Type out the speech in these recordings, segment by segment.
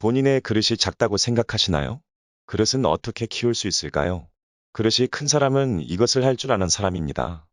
본인의 그릇이 작다고 생각하시나요? 그릇은 어떻게 키울 수 있을까요? 그릇이 큰 사람은 이것을 할 줄 아는 사람입니다.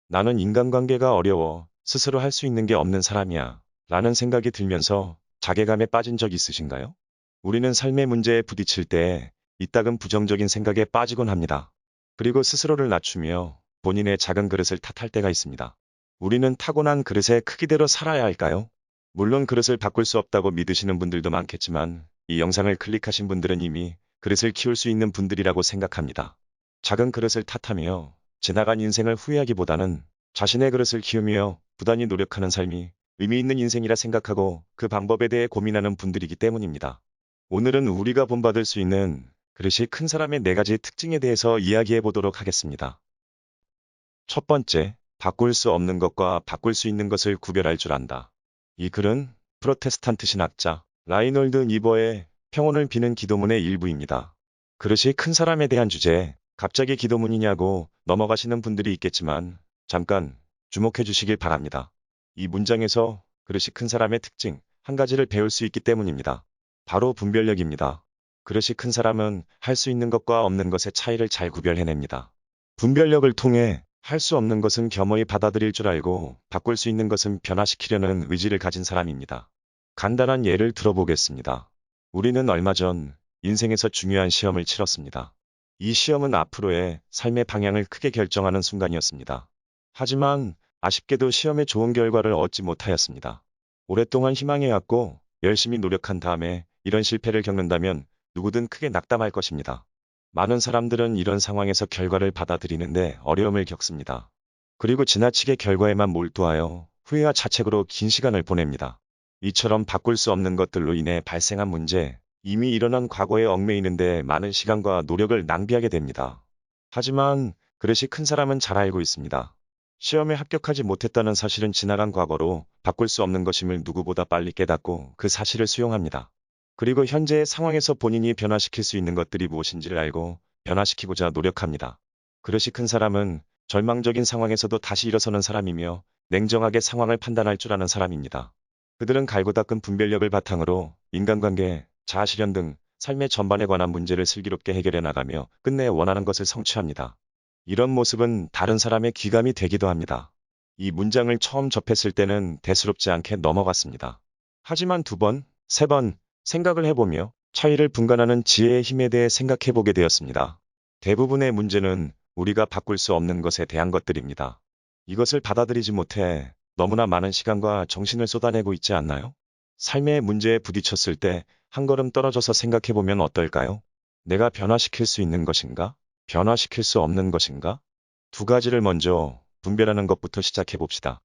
나는 인간관계가 어려워 스스로 할 수 있는 게 없는 사람이야. 라는 생각이 들면서 자괴감에 빠진 적 있으신가요? 우리는 삶의 문제에 부딪힐 때 이따금 부정적인 생각에 빠지곤 합니다. 그리고 스스로를 낮추며 본인의 작은 그릇을 탓할 때가 있습니다. 우리는 타고난 그릇의 크기대로 살아야 할까요? 물론 그릇을 바꿀 수 없다고 믿으시는 분들도 많겠지만 이 영상을 클릭하신 분들은 이미 그릇을 키울 수 있는 분들이라고 생각합니다. 작은 그릇을 탓하며 지나간 인생을 후회하기보다는 자신의 그릇을 키우며 부단히 노력하는 삶이 의미 있는 인생이라 생각하고 그 방법에 대해 고민하는 분들이기 때문입니다. 오늘은 우리가 본받을 수 있는 그릇이 큰 사람의 4가지 특징에 대해서 이야기해 보도록 하겠습니다. 첫 번째, 바꿀 수 없는 것과 바꿀 수 있는 것을 구별할 줄 안다. 이 글은 프로테스탄트 신학자 라이놀드 니버의 평온을 비는 기도문의 일부입니다. 그릇이 큰 사람에 대한 주제에 갑자기 기도문이냐고 넘어가시는 분들이 있겠지만 잠깐 주목해 주시길 바랍니다. 이 문장에서 그릇이 큰 사람의 특징 한 가지를 배울 수 있기 때문입니다. 바로 분별력입니다. 그릇이 큰 사람은 할 수 있는 것과 없는 것의 차이를 잘 구별해냅니다. 분별력을 통해 할 수 없는 것은 겸허히 받아들일 줄 알고 바꿀 수 있는 것은 변화시키려는 의지를 가진 사람입니다. 간단한 예를 들어보겠습니다. 우리는 얼마 전 인생에서 중요한 시험을 치렀습니다. 이 시험은 앞으로의 삶의 방향을 크게 결정하는 순간이었습니다. 하지만 아쉽게도 시험에 좋은 결과를 얻지 못하였습니다. 오랫동안 희망해왔고 열심히 노력한 다음에 이런 실패를 겪는다면 누구든 크게 낙담할 것입니다. 많은 사람들은 이런 상황에서 결과를 받아들이는데 어려움을 겪습니다. 그리고 지나치게 결과에만 몰두하여 후회와 자책으로 긴 시간을 보냅니다. 이처럼 바꿀 수 없는 것들로 인해 발생한 문제, 이미 일어난 과거에 얽매이는데 많은 시간과 노력을 낭비하게 됩니다. 하지만 그릇이 큰 사람은 잘 알고 있습니다. 시험에 합격하지 못했다는 사실은 지나간 과거로 바꿀 수 없는 것임을 누구보다 빨리 깨닫고 그 사실을 수용합니다. 그리고 현재의 상황에서 본인이 변화시킬 수 있는 것들이 무엇인지를 알고 변화시키고자 노력합니다. 그릇이 큰 사람은 절망적인 상황에서도 다시 일어서는 사람이며 냉정하게 상황을 판단할 줄 아는 사람입니다. 그들은 갈고 닦은 분별력을 바탕으로 인간관계, 자아실현 등 삶의 전반에 관한 문제를 슬기롭게 해결해 나가며 끝내 원하는 것을 성취합니다. 이런 모습은 다른 사람의 귀감이 되기도 합니다. 이 문장을 처음 접했을 때는 대수롭지 않게 넘어갔습니다. 하지만 2번, 3번 생각을 해보며 차이를 분간하는 지혜의 힘에 대해 생각해보게 되었습니다. 대부분의 문제는 우리가 바꿀 수 없는 것에 대한 것들입니다. 이것을 받아들이지 못해 너무나 많은 시간과 정신을 쏟아내고 있지 않나요? 삶의 문제에 부딪혔을 때 한 걸음 떨어져서 생각해보면 어떨까요? 내가 변화시킬 수 있는 것인가? 변화시킬 수 없는 것인가? 2가지를 먼저 분별하는 것부터 시작해봅시다.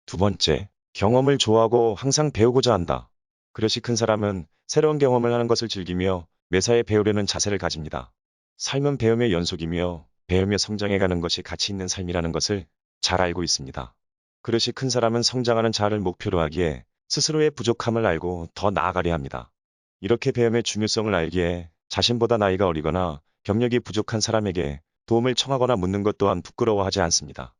2번째, 경험을 좋아하고 항상 배우고자 한다. 그릇이 큰 사람은 새로운 경험을 하는 것을 즐기며 매사에 배우려는 자세를 가집니다. 삶은 배움의 연속이며 배우며 성장해가는 것이 가치 있는 삶이라는 것을 잘 알고 있습니다. 그릇이 큰 사람은 성장하는 자아를 목표로 하기에 스스로의 부족함을 알고 더 나아가려 합니다. 이렇게 배움의 중요성을 알기에 자신보다 나이가 어리거나 경력이 부족한 사람에게 도움을 청하거나 묻는 것 또한 부끄러워하지 않습니다.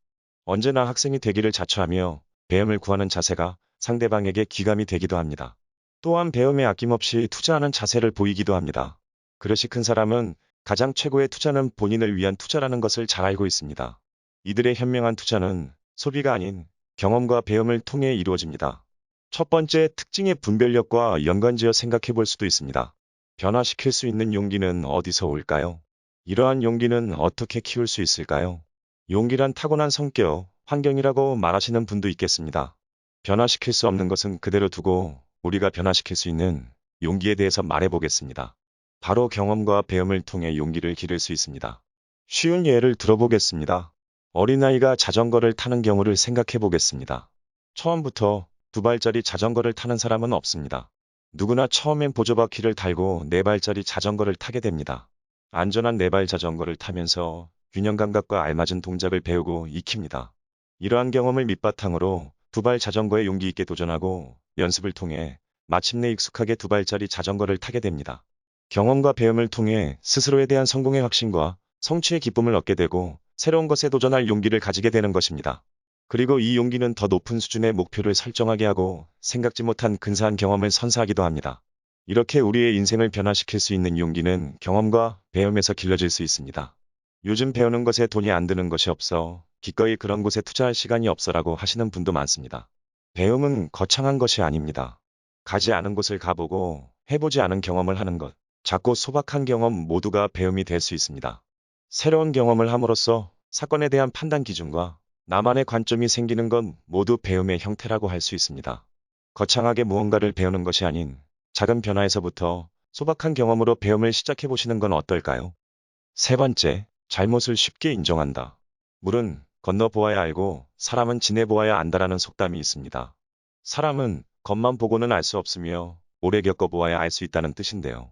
언제나 학생이 되기를 자처하며 배움을 구하는 자세가 상대방에게 귀감이 되기도 합니다. 또한 배움에 아낌없이 투자하는 자세를 보이기도 합니다. 그릇이 큰 사람은 가장 최고의 투자는 본인을 위한 투자라는 것을 잘 알고 있습니다. 이들의 현명한 투자는 소비가 아닌 경험과 배움을 통해 이루어집니다. 첫 번째 특징의 분별력과 연관지어 생각해 볼 수도 있습니다. 변화시킬 수 있는 용기는 어디서 올까요? 이러한 용기는 어떻게 키울 수 있을까요? 용기란 타고난 성격, 환경이라고 말하시는 분도 있겠습니다. 변화시킬 수 없는 것은 그대로 두고 우리가 변화시킬 수 있는 용기에 대해서 말해보겠습니다. 바로 경험과 배움을 통해 용기를 기를 수 있습니다. 쉬운 예를 들어보겠습니다. 어린아이가 자전거를 타는 경우를 생각해 보겠습니다. 처음부터 2발짜리 자전거를 타는 사람은 없습니다. 누구나 처음엔 보조바퀴를 달고 4발짜리 자전거를 타게 됩니다. 안전한 4발 자전거를 타면서 균형 감각과 알맞은 동작을 배우고 익힙니다. 이러한 경험을 밑바탕으로 2발 자전거에 용기 있게 도전하고 연습을 통해 마침내 익숙하게 2발짜리 자전거를 타게 됩니다. 경험과 배움을 통해 스스로에 대한 성공의 확신과 성취의 기쁨을 얻게 되고 새로운 것에 도전할 용기를 가지게 되는 것입니다. 그리고 이 용기는 더 높은 수준의 목표를 설정하게 하고 생각지 못한 근사한 경험을 선사하기도 합니다. 이렇게 우리의 인생을 변화시킬 수 있는 용기는 경험과 배움에서 길러질 수 있습니다. 요즘 배우는 것에 돈이 안 드는 것이 없어 기꺼이 그런 곳에 투자할 시간이 없어라고 하시는 분도 많습니다. 배움은 거창한 것이 아닙니다. 가지 않은 곳을 가보고 해보지 않은 경험을 하는 것, 작고 소박한 경험 모두가 배움이 될 수 있습니다. 새로운 경험을 함으로써 사건에 대한 판단 기준과 나만의 관점이 생기는 건 모두 배움의 형태라고 할 수 있습니다. 거창하게 무언가를 배우는 것이 아닌 작은 변화에서부터 소박한 경험으로 배움을 시작해 보시는 건 어떨까요? 세 번째, 잘못을 쉽게 인정한다. 물은 건너보아야 알고 사람은 지내보아야 안다라는 속담이 있습니다. 사람은 겉만 보고는 알 수 없으며 오래 겪어보아야 알 수 있다는 뜻인데요.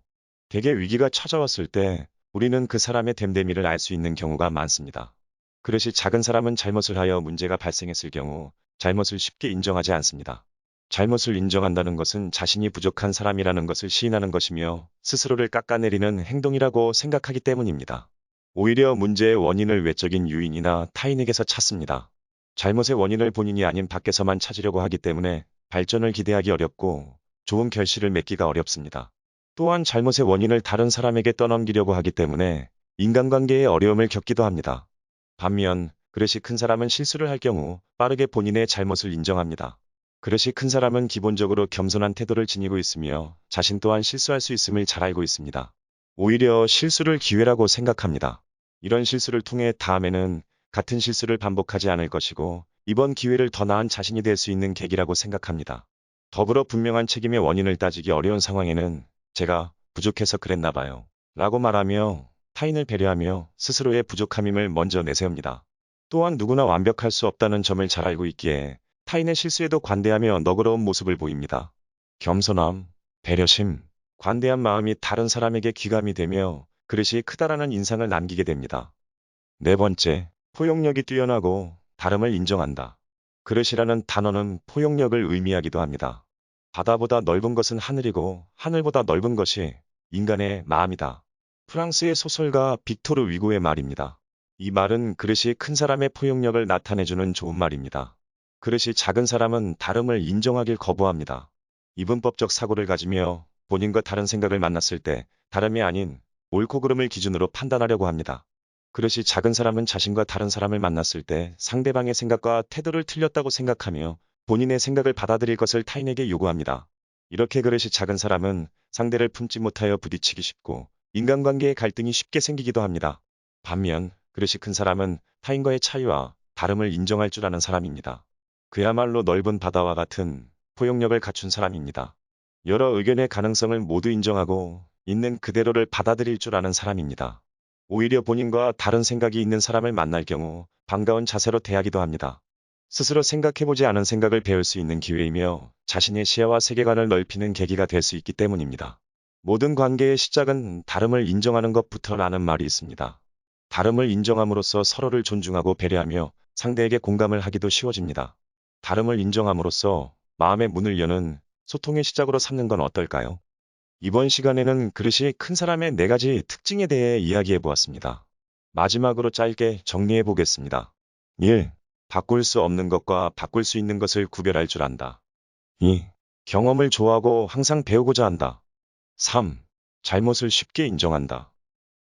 대개 위기가 찾아왔을 때 우리는 그 사람의 됨됨이를 알 수 있는 경우가 많습니다. 그릇이 작은 사람은 잘못을 하여 문제가 발생했을 경우 잘못을 쉽게 인정하지 않습니다. 잘못을 인정한다는 것은 자신이 부족한 사람이라는 것을 시인하는 것이며 스스로를 깎아내리는 행동이라고 생각하기 때문입니다. 오히려 문제의 원인을 외적인 요인이나 타인에게서 찾습니다. 잘못의 원인을 본인이 아닌 밖에서만 찾으려고 하기 때문에 발전을 기대하기 어렵고 좋은 결실을 맺기가 어렵습니다. 또한 잘못의 원인을 다른 사람에게 떠넘기려고 하기 때문에 인간관계에 어려움을 겪기도 합니다. 반면 그릇이 큰 사람은 실수를 할 경우 빠르게 본인의 잘못을 인정합니다. 그릇이 큰 사람은 기본적으로 겸손한 태도를 지니고 있으며 자신 또한 실수할 수 있음을 잘 알고 있습니다. 오히려 실수를 기회라고 생각합니다. 이런 실수를 통해 다음에는 같은 실수를 반복하지 않을 것이고 이번 기회를 더 나은 자신이 될 수 있는 계기라고 생각합니다. 더불어 분명한 책임의 원인을 따지기 어려운 상황에는 제가 부족해서 그랬나 봐요 라고 말하며 타인을 배려하며 스스로의 부족함임을 먼저 내세웁니다. 또한 누구나 완벽할 수 없다는 점을 잘 알고 있기에 타인의 실수에도 관대하며 너그러운 모습을 보입니다. 겸손함, 배려심, 관대한 마음이 다른 사람에게 귀감이 되며 그릇이 크다라는 인상을 남기게 됩니다. 네 번째, 포용력이 뛰어나고 다름을 인정한다. 그릇이라는 단어는 포용력을 의미하기도 합니다. 바다보다 넓은 것은 하늘이고 하늘보다 넓은 것이 인간의 마음이다. 프랑스의 소설가 빅토르 위고의 말입니다. 이 말은 그릇이 큰 사람의 포용력을 나타내주는 좋은 말입니다. 그릇이 작은 사람은 다름을 인정하길 거부합니다. 이분법적 사고를 가지며 본인과 다른 생각을 만났을 때 다름이 아닌 옳고 그름을 기준으로 판단하려고 합니다. 그릇이 작은 사람은 자신과 다른 사람을 만났을 때 상대방의 생각과 태도를 틀렸다고 생각하며 본인의 생각을 받아들일 것을 타인에게 요구합니다. 이렇게 그릇이 작은 사람은 상대를 품지 못하여 부딪히기 쉽고 인간관계에 갈등이 쉽게 생기기도 합니다. 반면 그릇이 큰 사람은 타인과의 차이와 다름을 인정할 줄 아는 사람입니다. 그야말로 넓은 바다와 같은 포용력을 갖춘 사람입니다. 여러 의견의 가능성을 모두 인정하고 있는 그대로를 받아들일 줄 아는 사람입니다. 오히려 본인과 다른 생각이 있는 사람을 만날 경우 반가운 자세로 대하기도 합니다. 스스로 생각해보지 않은 생각을 배울 수 있는 기회이며 자신의 시야와 세계관을 넓히는 계기가 될 수 있기 때문입니다. 모든 관계의 시작은 다름을 인정하는 것부터라는 말이 있습니다. 다름을 인정함으로써 서로를 존중하고 배려하며 상대에게 공감을 하기도 쉬워집니다. 다름을 인정함으로써 마음의 문을 여는 소통의 시작으로 삼는 건 어떨까요? 이번 시간에는 그릇이 큰 사람의 4가지 특징에 대해 이야기해 보았습니다. 마지막으로 짧게 정리해 보겠습니다. 1. 바꿀 수 없는 것과 바꿀 수 있는 것을 구별할 줄 안다. 2. 경험을 좋아하고 항상 배우고자 한다. 3. 잘못을 쉽게 인정한다.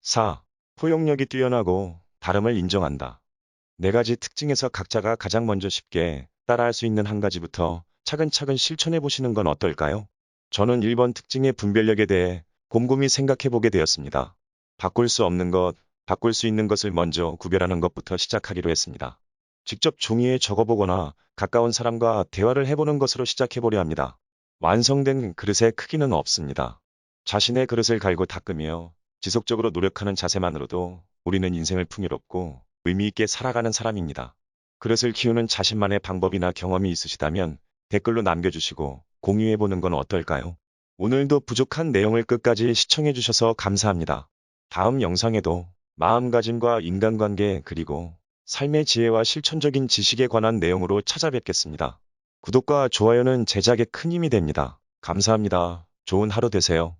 4. 포용력이 뛰어나고 다름을 인정한다. 4가지 특징에서 각자가 가장 먼저 쉽게 따라할 수 있는 한 가지부터 차근차근 실천해 보시는 건 어떨까요? 저는 1번 특징의 분별력에 대해 곰곰이 생각해 보게 되었습니다. 바꿀 수 없는 것, 바꿀 수 있는 것을 먼저 구별하는 것부터 시작하기로 했습니다. 직접 종이에 적어보거나 가까운 사람과 대화를 해보는 것으로 시작해 보려 합니다. 완성된 그릇의 크기는 없습니다. 자신의 그릇을 갈고 닦으며 지속적으로 노력하는 자세만으로도 우리는 인생을 풍요롭고 의미 있게 살아가는 사람입니다. 그릇을 키우는 자신만의 방법이나 경험이 있으시다면 댓글로 남겨주시고 공유해보는 건 어떨까요? 오늘도 부족한 내용을 끝까지 시청해주셔서 감사합니다. 다음 영상에도 마음가짐과 인간관계 그리고 삶의 지혜와 실천적인 지식에 관한 내용으로 찾아뵙겠습니다. 구독과 좋아요는 제작에 큰 힘이 됩니다. 감사합니다. 좋은 하루 되세요.